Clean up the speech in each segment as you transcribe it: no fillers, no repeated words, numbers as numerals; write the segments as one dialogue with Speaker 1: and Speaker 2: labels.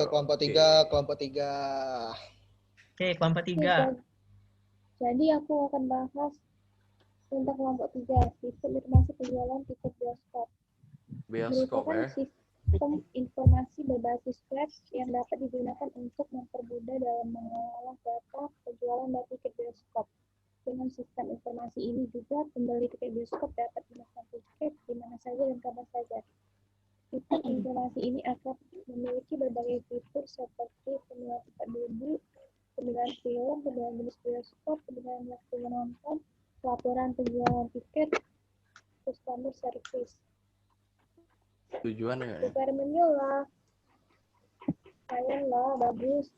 Speaker 1: Kelompok
Speaker 2: Oke.
Speaker 1: tiga, kelompok tiga.
Speaker 3: Oke, kelompok 3.
Speaker 4: Jadi aku akan bahas tentang kelompok 3, sistem informasi penjualan tiket bioskop.
Speaker 2: Bioskop
Speaker 4: Merupakan
Speaker 2: ya.
Speaker 4: sistem informasi berbasis web yang dapat digunakan untuk mempermudah dalam mengolah data penjualan dan tiket bioskop. Dengan sistem informasi ini juga pembeli tiket bioskop dapat memesan tiket di mana saja dan kapan saja. Sistem informasi ini akan memiliki berbagai fitur seperti pemilihan tempat duduk, pemilihan film, pemilihan jenis bioskop, pemilihan waktu menonton, laporan penjualan tiket, customer service.
Speaker 2: Tujuan ya.
Speaker 4: Requirementnya lah, lumayan lah, bagus.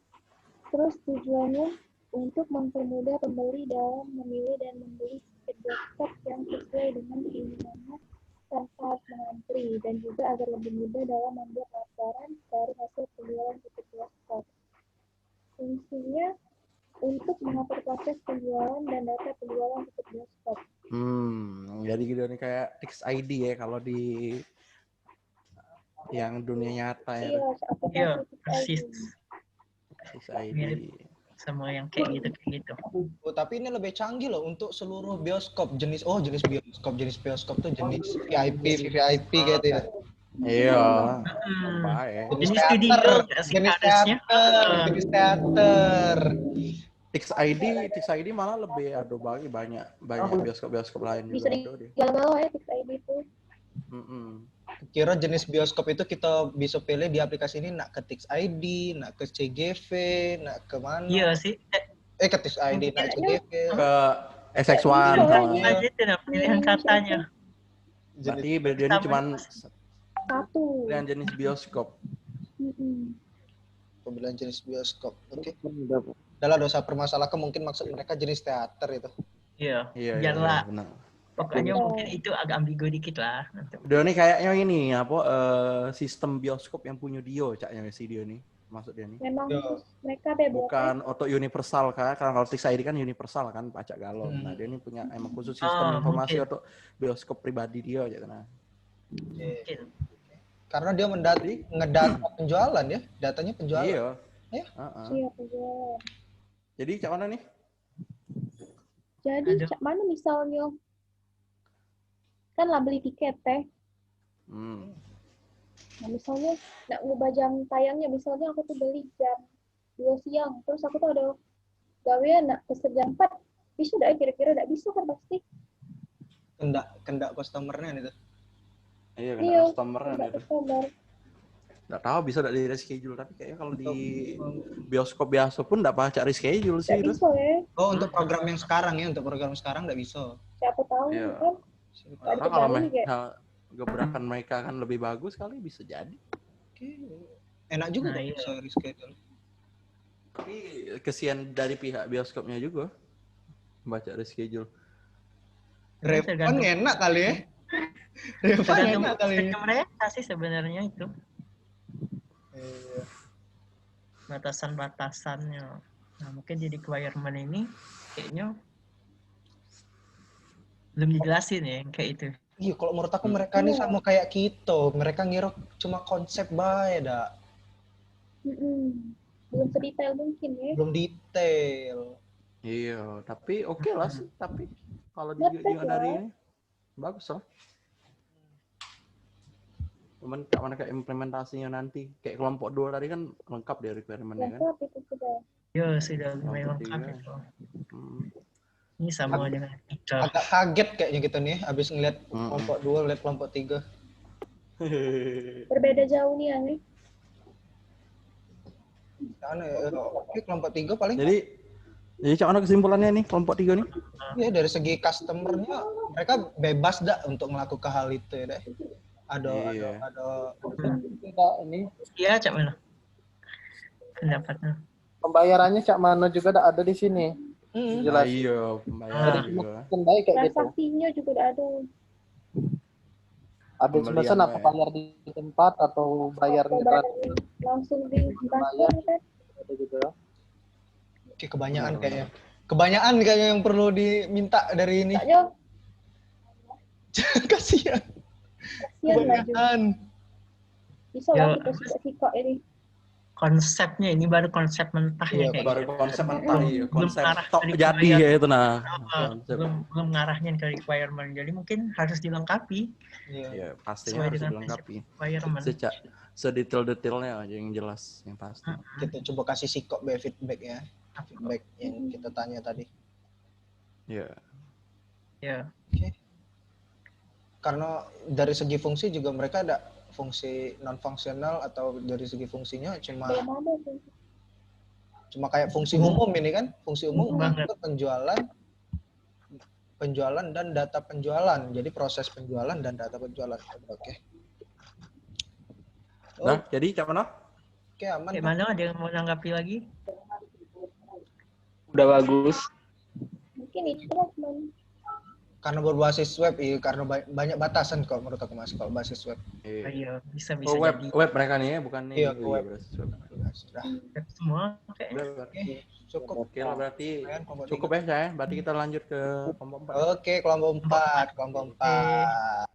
Speaker 4: Terus tujuannya untuk mempermudah pembeli dalam memilih dan membeli tiket bioskop yang sesuai dengan keinginannya tanpa harus mengantri, dan juga agar lebih mudah dalam membuat laporan dari hasil penjualan tiket bioskop. Fungsinya untuk mengatur proses penjualan dan data penjualan tiket bioskop.
Speaker 2: Jadi gitu nih kayak Tix ID ya kalau di yang dunia nyata ya.
Speaker 4: Iya, aplikasi
Speaker 3: Iya,
Speaker 4: Tix
Speaker 3: persis.
Speaker 4: ID.
Speaker 2: Tix ID.
Speaker 3: Mirip. Semua yang kayak gitu.
Speaker 1: Oh, tapi ini lebih canggih loh untuk seluruh bioskop jenis bioskop tuh jenis VIP gitu ya.
Speaker 2: Iya.
Speaker 3: Hmm.
Speaker 2: Baik.
Speaker 3: Jenis studio nggak sih harusnya?
Speaker 1: Jenis teater.
Speaker 2: Tix ID malah lebih banyak bioskop lain
Speaker 4: Bisa
Speaker 2: juga ada dia.
Speaker 4: digalau ya Tix ID itu.
Speaker 1: Kira jenis bioskop itu kita bisa pilih di aplikasi ini, nak ke Tix ID, nak ke CGV, nak ke mana?
Speaker 3: Iya sih.
Speaker 1: Ke Tix ID, nak CGV.
Speaker 2: Ke SX1
Speaker 3: Aja itu pilihan katanya.
Speaker 2: Berarti dia ini cuma
Speaker 4: satu.
Speaker 2: pilihan jenis bioskop.
Speaker 1: Pemilihan jenis bioskop. Oke. Adalah dosa permasalahan mungkin maksud mereka jenis teater itu.
Speaker 3: Iya.
Speaker 2: Iya,
Speaker 3: Biarlah.
Speaker 2: benar.
Speaker 3: Pokoknya mungkin itu agak ambigu dikit lah.
Speaker 2: Dia nih kayaknya ini sistem bioskop yang punya Dio caknya si Dio nih. Maksud dia nih.
Speaker 4: Memang mereka bebas.
Speaker 2: Bukan auto universal kan? Karena kalau Tix ID kan universal kan pacak galon. Nah, dia ini punya emang khusus sistem informasi
Speaker 3: mungkin.
Speaker 2: untuk bioskop pribadi dia gitu nah.
Speaker 3: Mungkin.
Speaker 1: Karena dia ngedata penjualan ya, datanya penjualan.
Speaker 2: Iya.
Speaker 1: Ya?
Speaker 4: Iya, penjualan.
Speaker 2: Jadi cak mana nih?
Speaker 4: Jadi cak mana misalnya kan lah beli tiket teh. Nah, misalnya nak ngubah jam tayangnya, misalnya aku tuh beli jam 2 siang, terus aku tuh ada gawean nak pesen jam 4, bisa dah kira-kira dak bisa kan pasti.
Speaker 1: Kendak customernya itu.
Speaker 2: Iya, kendak customernya itu. Nggak tahu bisa nggak di reschedule, tapi kayaknya kalau di bioskop biasa pun nggak baca reschedule sih.
Speaker 4: Nggak bisa ya.
Speaker 1: Oh, untuk program yang sekarang ya, untuk program sekarang nggak bisa.
Speaker 4: Siapa tahu kan.
Speaker 2: Karena kalau gebrakan mereka kan lebih bagus kali bisa jadi.
Speaker 1: Enak juga bisa reschedule.
Speaker 2: Tapi kesian dari pihak bioskopnya juga baca reschedule.
Speaker 1: Refund enak kali ya. Refund enak kali ya.
Speaker 3: Mereka sih sebenarnya itu. Batasan-batasannya. Nah, mungkin di requirement ini kayaknya belum dijelasin ya kayak itu.
Speaker 1: Iya, kalau menurut aku mereka ini sama kayak kita. Mereka ngira cuma konsep bae dah.
Speaker 4: Belum sedetail mungkin ya.
Speaker 1: Belum detail.
Speaker 2: Iya, tapi oke lah sih. Tapi kalau juga dari ini bagus lah. Cuman kayak implementasinya nanti kayak kelompok 2 tadi kan lengkap deh requirement-nya kan.
Speaker 4: Lengkap itu sudah.
Speaker 3: Ya, sudah lumayan lengkap itu. Ini sama dengan kita.
Speaker 1: Agak kaget kayaknya kita nih abis ngeliat kelompok 2, lihat kelompok 3.
Speaker 4: Berbeda jauh nih Ani.
Speaker 1: Oke, kelompok 3 paling.
Speaker 2: Jadi cak kesimpulannya nih kelompok 3 nih?
Speaker 1: Ya dari segi customernya mereka bebas dah untuk melakukan hal itu ya deh. Ada
Speaker 5: ini.
Speaker 3: Iya, cak mana? Pendapatnya.
Speaker 5: Pembayarannya cak mana juga ada di sini.
Speaker 2: Jelas. Iya, pembayaran juga.
Speaker 5: Baik kayak gitu.
Speaker 4: Transaksinya juga ada.
Speaker 5: Habis pesan apa bayar di tempat atau bayar
Speaker 4: langsung di transfer kan?
Speaker 5: Gitu.
Speaker 1: Oke, kebanyakan kayaknya. Kebanyakan kayaknya yang perlu diminta dari ini. Kasihan.
Speaker 4: Kebanyakan. Bisa lah kita sikok ini.
Speaker 3: konsepnya, ini baru konsep mentahnya
Speaker 1: Iya,
Speaker 3: kayak
Speaker 2: Baru
Speaker 3: gitu.
Speaker 2: konsep mentah,
Speaker 3: Belum
Speaker 2: konsep
Speaker 3: arah
Speaker 2: tok
Speaker 3: dari
Speaker 2: jadi
Speaker 3: bayar.
Speaker 2: ya itu nah. Konsep.
Speaker 3: Belum ngarahnya ke requirement. Jadi mungkin harus dilengkapi
Speaker 1: Iya.
Speaker 2: Ya, pastinya
Speaker 3: sesuai
Speaker 2: harus
Speaker 3: dengan
Speaker 2: dilengkapi.
Speaker 3: requirement.
Speaker 2: Sedetail-detailnya aja yang jelas, yang pasti.
Speaker 1: Kita coba kasih sikok feedback ya. Feedback yang kita tanya tadi.
Speaker 2: Ya.
Speaker 3: Ya.
Speaker 1: Oke. Karena dari segi fungsi juga mereka ada fungsi non fungsional atau dari segi fungsinya cuma
Speaker 4: Belum ada sih.
Speaker 1: cuma kayak fungsi umum ini kan, fungsi umum
Speaker 3: Banget.
Speaker 1: untuk penjualan dan data penjualan. Jadi proses penjualan dan data penjualan. Oke.
Speaker 2: Nah, jadi Cak Mano?
Speaker 1: Oke, aman.
Speaker 3: Gimana, ada yang mau nanggapi lagi?
Speaker 5: Udah bagus.
Speaker 4: Mungkin itu lah teman.
Speaker 1: Karena berbasis web, iya, karena banyak batasan kok menurut aku Mas kalau basis web.
Speaker 3: Iya, bisa
Speaker 2: Oh, web,
Speaker 3: jadi
Speaker 2: web mereka nih ya, bukan nih.
Speaker 1: Iya, web.
Speaker 2: Web.
Speaker 1: Sudah.
Speaker 3: web semua. Oke.
Speaker 2: Udah, berarti.
Speaker 1: Cukup.
Speaker 2: Oke lah berarti
Speaker 1: Kelompok
Speaker 2: cukup ya saya. Berarti kita lanjut ke kelompok 4.
Speaker 1: Oke, kelompok 4. Kelompok 4.